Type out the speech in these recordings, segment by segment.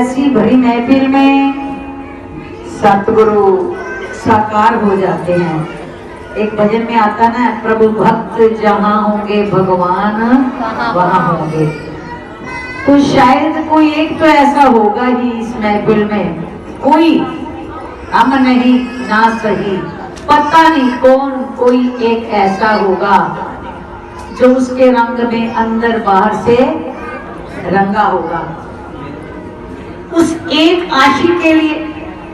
ऐसी भरी महफिल में सतगुरु साकार हो जाते हैं। एक भजन में आता ना, प्रभु भक्त जहां होंगे भगवान वहां होंगे। तो शायद कोई एक तो ऐसा होगा ही इस महफिल में, कोई हम नहीं ना सही, पता नहीं कौन, कोई एक ऐसा होगा जो उसके रंग में अंदर बाहर से रंगा होगा। उस एक आशिक के लिए,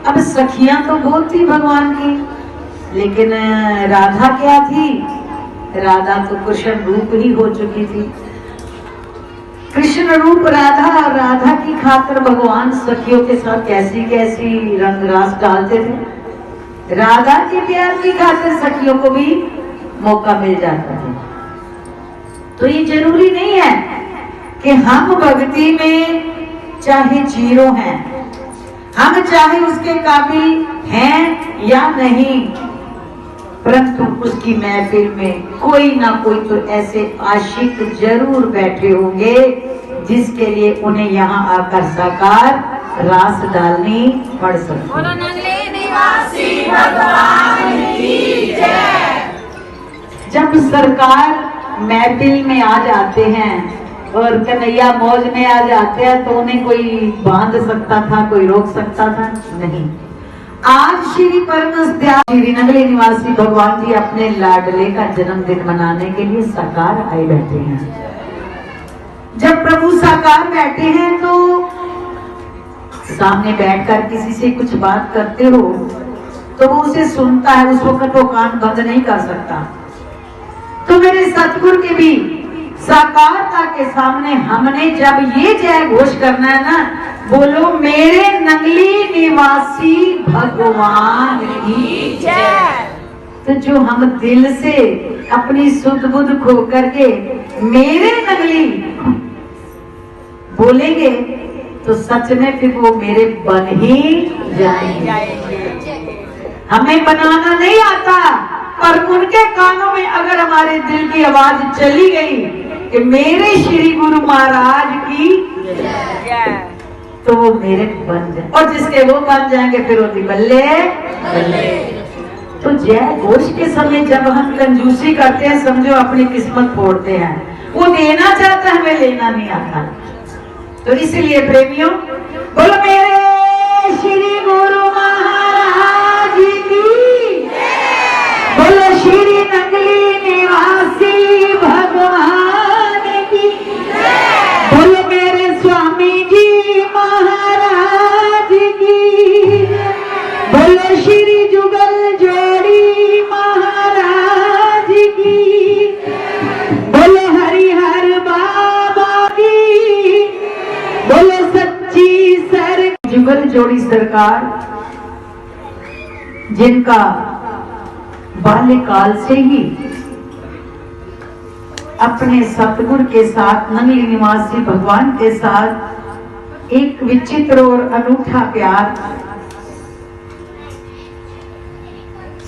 अब सखियां तो बहुत थी भगवान की, लेकिन राधा क्या थी? राधा तो कृष्ण रूप ही हो चुकी थी। कृष्ण रूप राधा, और राधा की खातिर भगवान सखियों के साथ कैसी कैसी रंग रास डालते थे। राधा के प्यार की खातिर सखियों को भी मौका मिल जाता था। तो ये जरूरी नहीं है कि हम भक्ति में चाहे जीरो हैं, हम चाहे उसके काबिल हैं या नहीं, परंतु उसकी महफिल में कोई ना कोई तो ऐसे आशिक जरूर बैठे होंगे जिसके लिए उन्हें यहाँ आकर साकार रास डालनी पड़ सकती। जब सरकार महफिल में आ जाते हैं और कन्हैया मौज में आ जाते हैं, तो उन्हें कोई बांध सकता था, कोई रोक सकता था? नहीं। आज श्री परम श्री नंगली निवासी भगवान जी अपने लाडले का जन्मदिन मनाने के लिए साकार आए बैठे हैं। जब प्रभु साकार बैठे हैं तो सामने बैठकर किसी से कुछ बात करते हो तो वो उसे सुनता है, उस वक्त वो कान बंद नहीं कर सकता। तो मेरे सतगुरु के भी साकारता के सामने हमने जब ये जय घोष करना है ना, बोलो मेरे नंगली निवासी भगवान की जय। तो जो हम दिल से अपनी सुध बुध खो करके मेरे नंगली बोलेंगे तो सच में फिर वो मेरे बन ही जाएंगे। हमें बनाना नहीं आता, पर उनके कानों में अगर हमारे दिल की आवाज चली गई कि मेरे श्री गुरु महाराज की जय, तो वो मेरे बन जाए, और जिसके वो बन जाएंगे फिर होती बल्ले बल्ले। तो जय घोष के समय जब हम कंजूसी करते हैं, समझो अपनी किस्मत फोड़ते हैं। वो देना चाहता है, हमें लेना नहीं आता। तो इसलिए प्रेमियों, बोलो मेरे श्री गुरु महाराज की, बोलो श्री नंगली निवासी भगवान की, बोलो मेरे स्वामी जी महाराज की, बोलो श्री जुगल जोड़ी महाराज की, बोलो हरिहर बाबा की, बोलो सच्ची सर जुगल जोड़ी सरकार, जिनका बाल्यकाल से ही अपने सतगुरु के साथ, नंगली निवासी भगवान के साथ एक विचित्र और अनूठा प्यार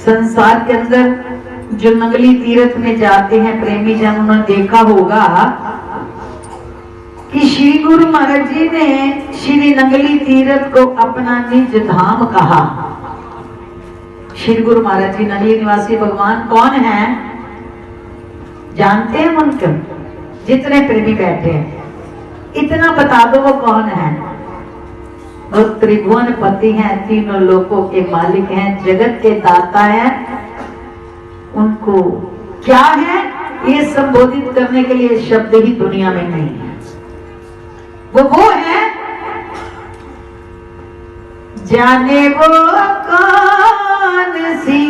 संसार के अंदर जो नंगली तीर्थ में जाते हैं प्रेमी जन, उन्होंने देखा होगा कि श्री गुरु महाराज जी ने श्री नंगली तीर्थ को अपना निज धाम कहा। श्री गुरु महाराज जी नंगली निवासी भगवान कौन है जानते हैं? उनके जितने प्रेमी बैठे हैं इतना बता दो वो कौन है? वो त्रिभुवन पति हैं, तीनों लोकों के मालिक हैं, जगत के दाता हैं। उनको क्या है ये संबोधित करने के लिए शब्द ही दुनिया में नहीं है। वो है जाने वो कौन सी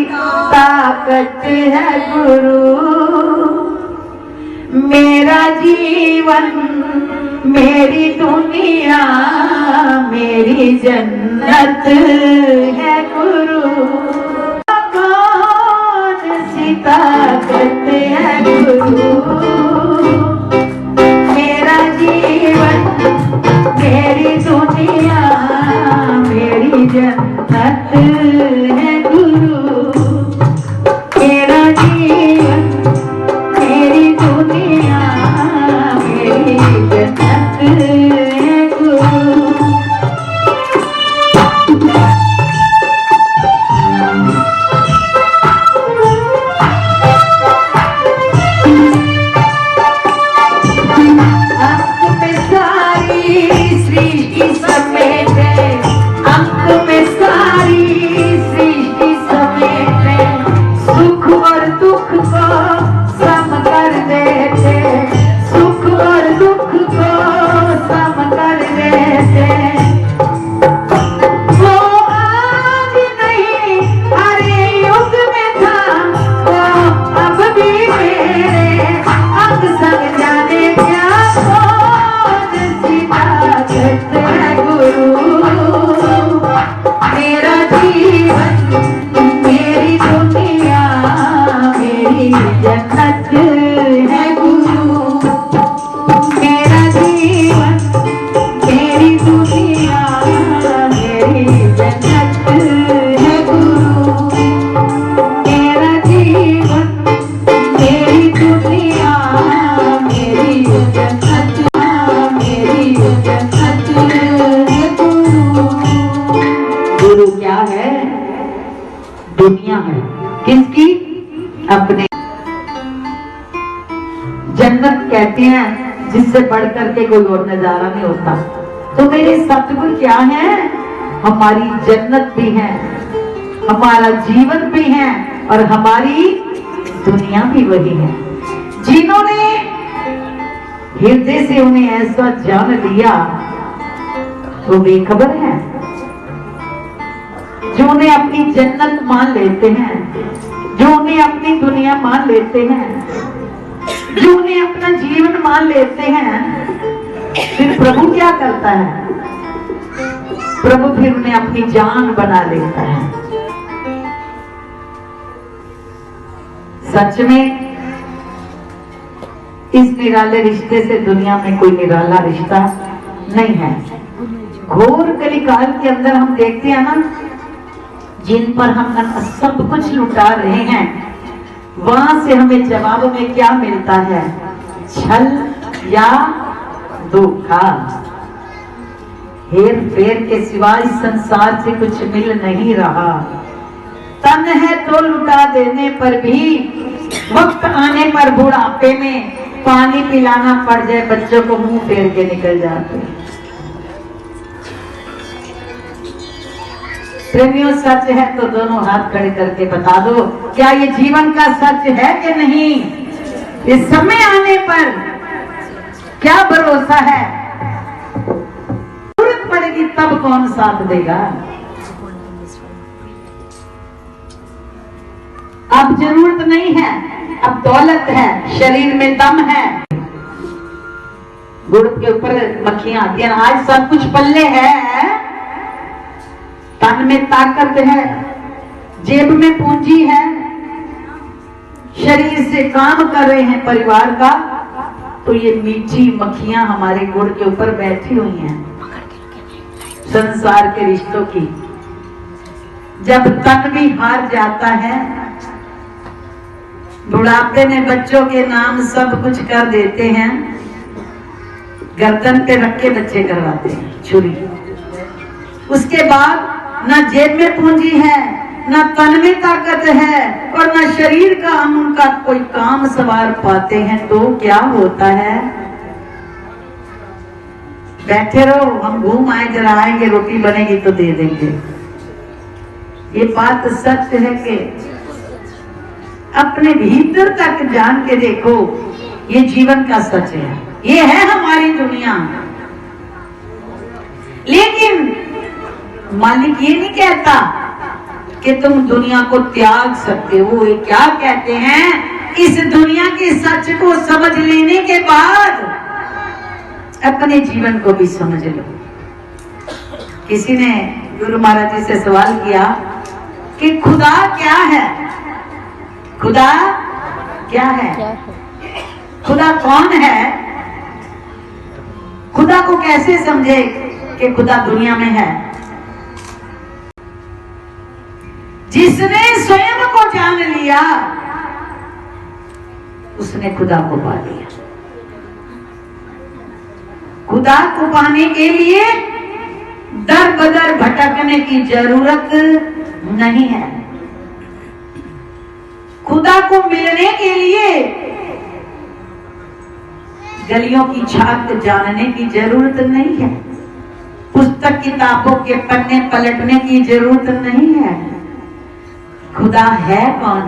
ताकत है गुरु, मेरा जीवन मेरी दुनिया मेरी जन्नत है गुरु। कौन सी ताकत है गुरु, मेरा जीवन मेरी दुनिया मेरी जन्नत है गुरु। मेरा जीवन मेरी दुनिया मेरी जन्नत है गुरु। जन्नत कहते हैं जिससे बढ़ करके कोई और नजारा नहीं होता। तो मेरे सतगुरु क्या है? हमारी जन्नत भी है, हमारा जीवन भी है और हमारी दुनिया भी वही है। जिन्होंने हृदय से उन्हें ऐसा जान लिया तो बेखबर है, जो उन्हें अपनी जन्नत मान लेते हैं, जो उन्हें अपनी दुनिया मान लेते हैं, जो उन्हें अपना जीवन मान लेते हैं, फिर प्रभु क्या करता है? प्रभु फिर उन्हें अपनी जान बना लेता है। सच में इस निराले रिश्ते से दुनिया में कोई निराला रिश्ता नहीं है। घोर कलिकाल के अंदर हम देखते हैं ना, जिन पर हम सब कुछ लुटा रहे हैं, वहां से हमें जवाब में क्या मिलता है? छल या धोखा। हेर फेर के सिवा इस संसार से कुछ मिल नहीं रहा। तन है तो लुटा देने पर भी वक्त आने पर बुढ़ापे में पानी पिलाना पड़ जाए, बच्चों को मुंह फेर के निकल जाते। प्रेमियों, सच है तो दोनों हाथ खड़े करके बता दो, क्या ये जीवन का सच है कि नहीं? इस समय आने पर क्या भरोसा है? जरूरत पड़ेगी तब कौन साथ देगा? अब जरूरत नहीं है, अब दौलत है, शरीर में दम है। गुड़ के ऊपर मक्खियां आती हैं। आज सब कुछ पल्ले है, तन में ताकत है, जेब में पूंजी है, शरीर से काम कर रहे हैं परिवार का, तो ये मीठी मक्खियां हमारे गुड़ के ऊपर बैठी हुई हैं संसार के रिश्तों की। जब तन भी हार जाता है, बुढ़ापे में बच्चों के नाम सब कुछ कर देते हैं, गर्दन पे रख के बच्चे करवाते हैं छुरी। उसके बाद ना जेब में पूंजी है, ना तन में ताकत है और ना शरीर का हम उनका कोई काम सवार पाते हैं, तो क्या होता है? बैठे रहो, हम घूम आए, जरा आएंगे, रोटी बनेगी तो दे देंगे। ये बात सच है कि अपने भीतर तक जान के देखो, ये जीवन का सच है, ये है हमारी दुनिया। लेकिन मालिक ये नहीं कहता कि तुम दुनिया को त्याग सकते हो। ये क्या कहते हैं? इस दुनिया के सच को समझ लेने के बाद अपने जीवन को भी समझ लो। किसी ने गुरु महाराज जी से सवाल किया कि खुदा क्या है? खुदा क्या है? खुदा कौन है? खुदा को कैसे समझे कि खुदा दुनिया में है? जिसने स्वयं को जान लिया उसने खुदा को पा लिया। खुदा को पाने के लिए दर बदर भटकने की जरूरत नहीं है। खुदा को मिलने के लिए गलियों की छात जानने की जरूरत नहीं है। पुस्तक किताबों के पन्ने पलटने की जरूरत नहीं है। खुदा है कौन?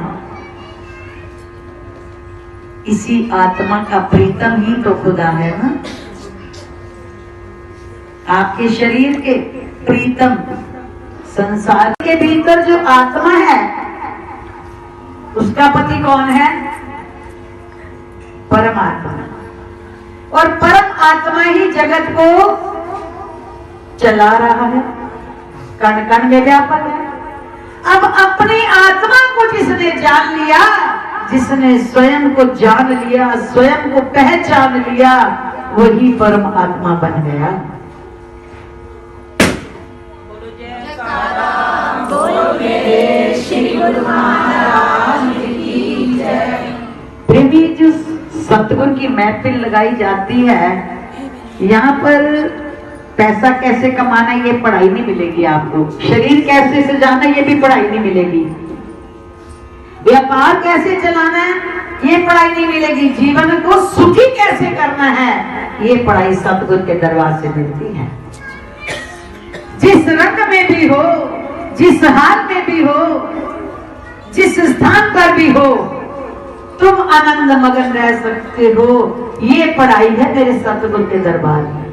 इसी आत्मा का प्रीतम ही तो खुदा है ना। आपके शरीर के प्रीतम, संसार के भीतर जो आत्मा है उसका पति कौन है? परमात्मा। और परम आत्मा ही जगत को चला रहा है, कण कण में व्यापक है। अब अपनी आत्मा को जिसने जान लिया, जिसने स्वयं को जान लिया, स्वयं को पहचान लिया, वही परम आत्मा बन गया। प्रेमी, जो सतगुरु की महफिल लगाई जाती है, यहाँ पर पैसा कैसे कमाना ये पढ़ाई नहीं मिलेगी आपको, शरीर कैसे सजाना ये भी पढ़ाई नहीं मिलेगी। व्यापार कैसे चलाना है, ये पढ़ाई नहीं मिलेगी। जीवन को सुखी कैसे करना है, ये पढ़ाई सतगुरु के दरबार से मिलती है। जिस रंग में भी हो, जिस हाल में भी हो, जिस स्थान पर भी हो, तुम आनंद मगन रह सकते हो। ये पढ़ाई है मेरे सतगुरु के दरबार में।